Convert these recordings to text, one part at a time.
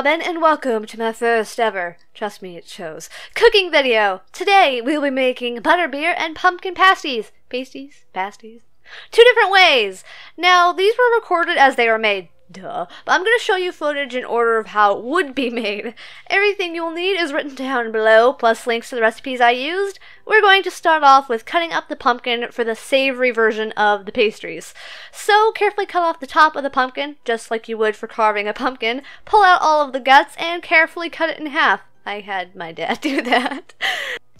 Robin, and welcome to my first ever, trust me it shows, cooking video. Today we'll be making butterbeer and pumpkin pasties. Pasties? Two different ways. Now, these were recorded as they were made, duh, but I'm going to show you footage in order of how it would be made. Everything you'll need is written down below, plus links to the recipes I used. We're going to start off with cutting up the pumpkin for the savory version of the pastries. So, carefully cut off the top of the pumpkin, just like you would for carving a pumpkin, pull out all of the guts, and carefully cut it in half. I had my dad do that.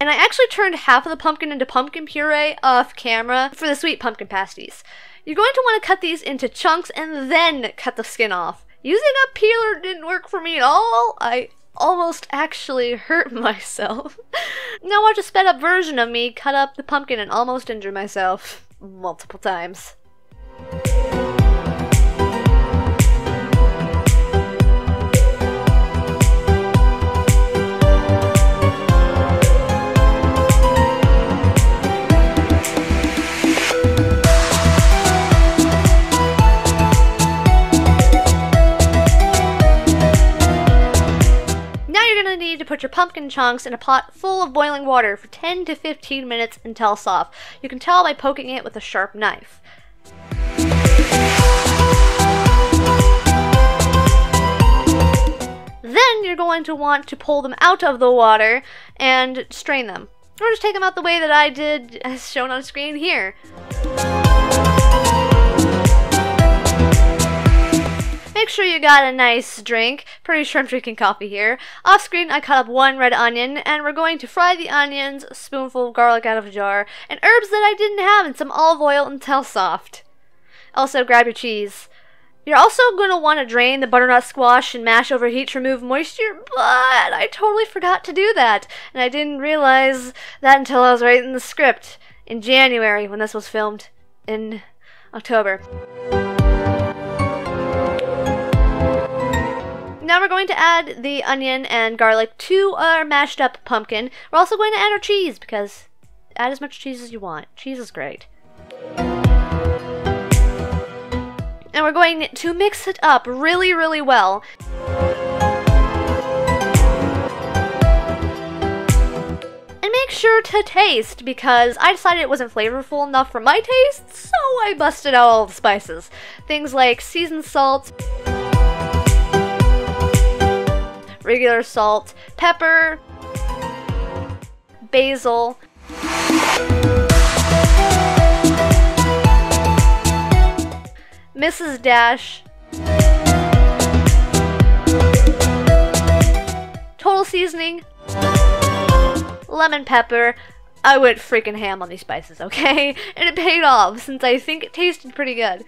And I actually turned half of the pumpkin into pumpkin puree off camera for the sweet pumpkin pasties. You're going to want to cut these into chunks and then cut the skin off. Using a peeler didn't work for me at all. I almost actually hurt myself. Now watch a sped up version of me cut up the pumpkin and almost injure myself multiple times. Need to put your pumpkin chunks in a pot full of boiling water for 10 to 15 minutes until soft. You can tell by poking it with a sharp knife. Then you're going to want to pull them out of the water and strain them. Or just take them out the way that I did as shown on screen here. Make sure you got a nice drink. Pretty sure I'm drinking coffee here. Off screen, I cut up one red onion, and we're going to fry the onions, a spoonful of garlic out of a jar, and herbs that I didn't have, and some olive oil until soft. Also, grab your cheese. You're also going to want to drain the butternut squash and mash over heat to remove moisture, but I totally forgot to do that, and I didn't realize that until I was writing the script in January when this was filmed in October. Now we're going to add the onion and garlic to our mashed up pumpkin. We're also going to add our cheese because add as much cheese as you want. Cheese is great. And we're going to mix it up really, really well. And make sure to taste because I decided it wasn't flavorful enough for my taste, so I busted out all the spices. Things like seasoned salt, regular salt, pepper, basil, Mrs. Dash, total seasoning, lemon pepper. I went freaking ham on these spices, okay? And it paid off since I think it tasted pretty good.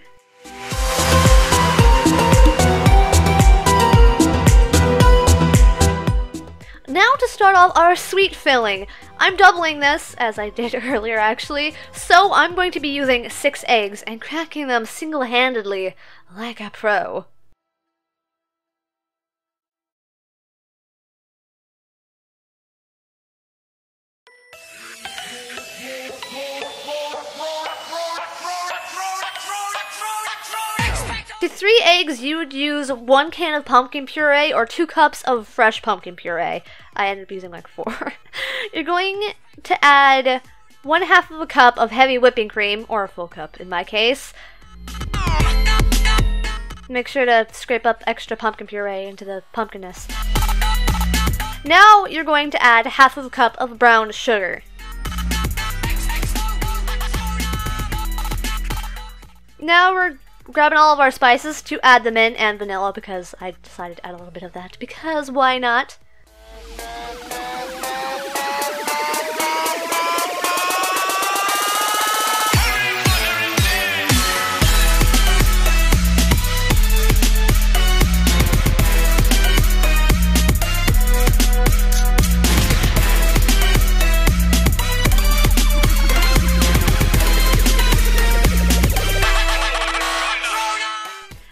Now to start off our sweet filling. I'm doubling this, as I did earlier actually, so I'm going to be using 6 eggs and cracking them single-handedly like a pro. To 3 eggs, you would use 1 can of pumpkin puree or 2 cups of fresh pumpkin puree. I ended up using like 4. You're going to add 1/2 of a cup of heavy whipping cream, or a full cup in my case. Make sure to scrape up extra pumpkin puree into the pumpkinness. Now you're going to add 1/2 of a cup of brown sugar. Now we're grabbing all of our spices to add them in, and vanilla because I decided to add a little bit of that because why not?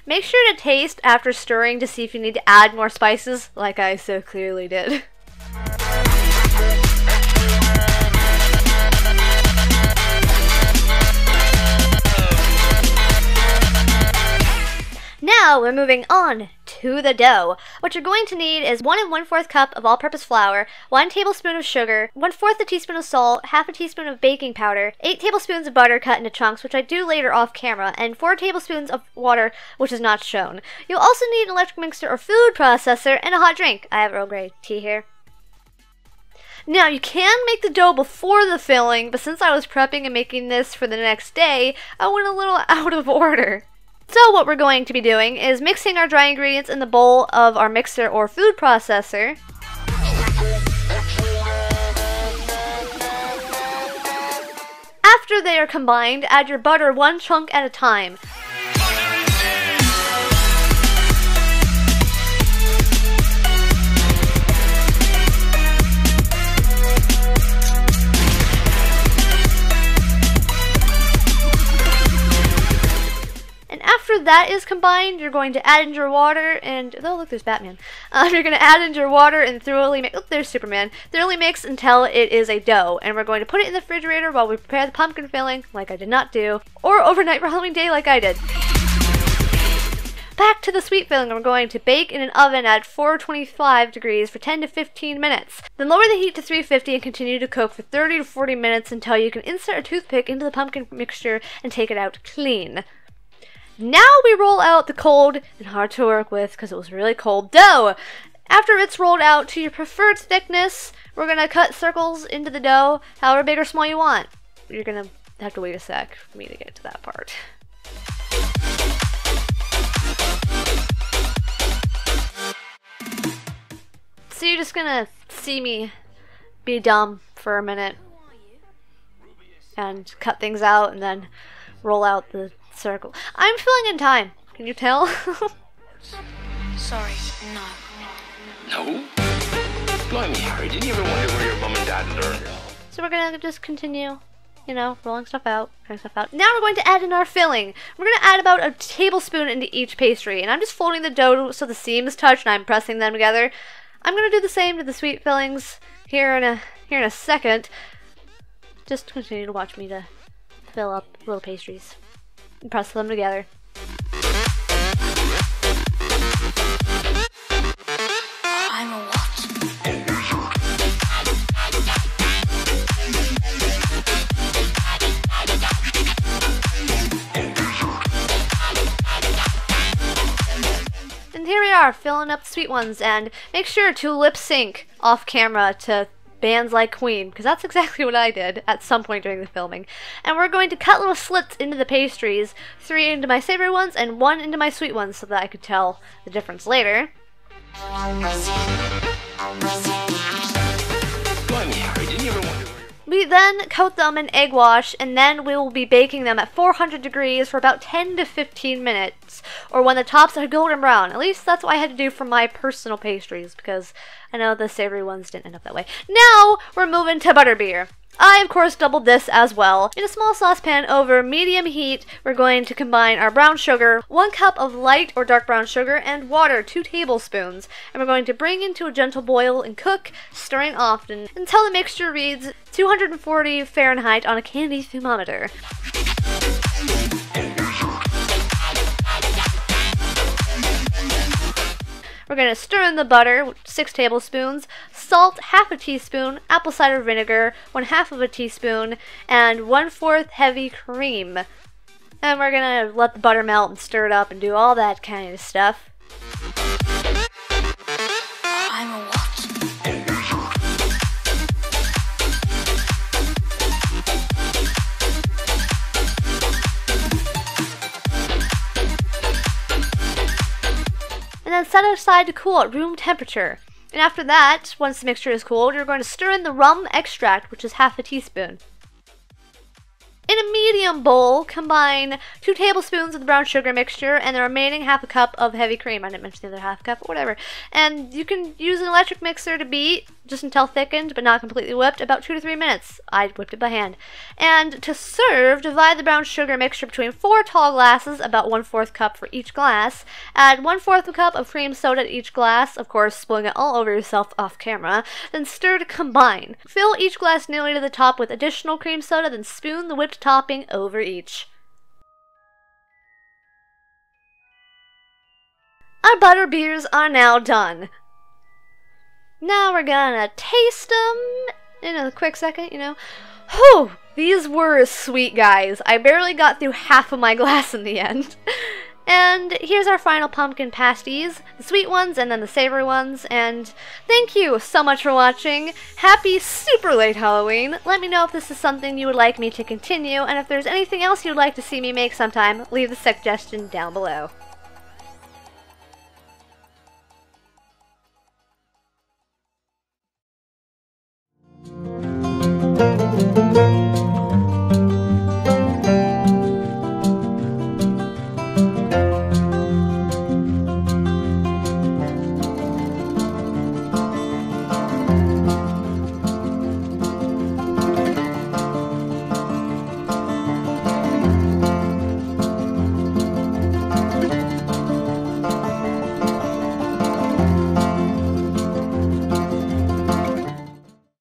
Make sure to taste after stirring to see if you need to add more spices, like I so clearly did. Now we're moving on to to the dough. What you're going to need is 1 1/4 cup of all-purpose flour, 1 tablespoon of sugar, 1/4 a teaspoon of salt, half a teaspoon of baking powder, 8 tablespoons of butter cut into chunks, which I do later off camera, and 4 tablespoons of water, which is not shown. You'll also need an electric mixer or food processor and a hot drink. I have Earl Grey tea here. Now, you can make the dough before the filling, but since I was prepping and making this for the next day, I went a little out of order. So what we're going to be doing is mixing our dry ingredients in the bowl of our mixer or food processor. After they are combined, add your butter 1 chunk at a time. After that is combined, you're going to add in your water and, oh look, there's Batman. You're going to add in your water and thoroughly mix, oh there's Superman, thoroughly mix until it is a dough. And we're going to put it in the refrigerator while we prepare the pumpkin filling, like I did not do, or overnight for Halloween day like I did. Back to the sweet filling, we're going to bake in an oven at 425 degrees for 10 to 15 minutes. Then lower the heat to 350 and continue to cook for 30 to 40 minutes until you can insert a toothpick into the pumpkin mixture and take it out clean. Now we roll out the cold and hard to work with because it was really cold dough. After it's rolled out to your preferred thickness, we're going to cut circles into the dough, however big or small you want. You're going to have to wait a sec for me to get to that part. So you're just going to see me be dumb for a minute and cut things out and then roll out the circle. I'm filling in time. Can you tell? Sorry, no. No? Blimey, Harry, didn't you ever wonder where your mum and dad learned? So we're gonna just continue, you know, rolling stuff out, cutting stuff out. Now we're going to add in our filling. We're gonna add about a tablespoon into each pastry, and I'm just folding the dough so the seams touch and I'm pressing them together. I'm gonna do the same to the sweet fillings here in a second. Just continue to watch me to fill up little pastries and press them together. I'm a what? And here we are, filling up the sweet ones, and make sure to lip sync off camera to bands like Queen, because that's exactly what I did at some point during the filming. And we're going to cut little slits into the pastries, 3 into my savory ones and 1 into my sweet ones so that I could tell the difference later. We then coat them in egg wash, and then we will be baking them at 400 degrees for about 10 to 15 minutes, or when the tops are golden brown. At least that's what I had to do for my personal pastries, because I know the savory ones didn't end up that way. Now we're moving to butterbeer. I, of course, doubled this as well. In a small saucepan over medium heat, we're going to combine our brown sugar, 1 cup of light or dark brown sugar, and water, 2 tablespoons. And we're going to bring into a gentle boil and cook, stirring often, until the mixture reads 240 Fahrenheit on a candy thermometer. We're going to stir in the butter, 6 tablespoons, salt, half a teaspoon, apple cider vinegar, 1/2 of a teaspoon, and 1/4 heavy cream. And we're going to let the butter melt and stir it up and do all that kind of stuff. I'm a what? And then set it aside to cool at room temperature. And after that, once the mixture is cooled, you're going to stir in the rum extract, which is half a teaspoon. In a medium bowl, combine 2 tablespoons of the brown sugar mixture and the remaining half a cup of heavy cream. I didn't mention the other half cup, but whatever. And you can use an electric mixer to beat, just until thickened, but not completely whipped, about 2 to 3 minutes. I whipped it by hand. And to serve, divide the brown sugar mixture between 4 tall glasses, about 1/4 cup for each glass. Add 1/4 cup of cream soda to each glass, of course spilling it all over yourself off camera. Then stir to combine. Fill each glass nearly to the top with additional cream soda, then spoon the whipped topping over each. our butter beers are now done. Now we're gonna taste them in a quick second, you know. Whew, these were sweet, guys. I barely got through half of my glass in the end. And here's our final pumpkin pasties, the sweet ones and then the savory ones. And thank you so much for watching. Happy super late Halloween. Let me know if this is something you would like me to continue, and if there's anything else you'd like to see me make sometime, leave the suggestion down below.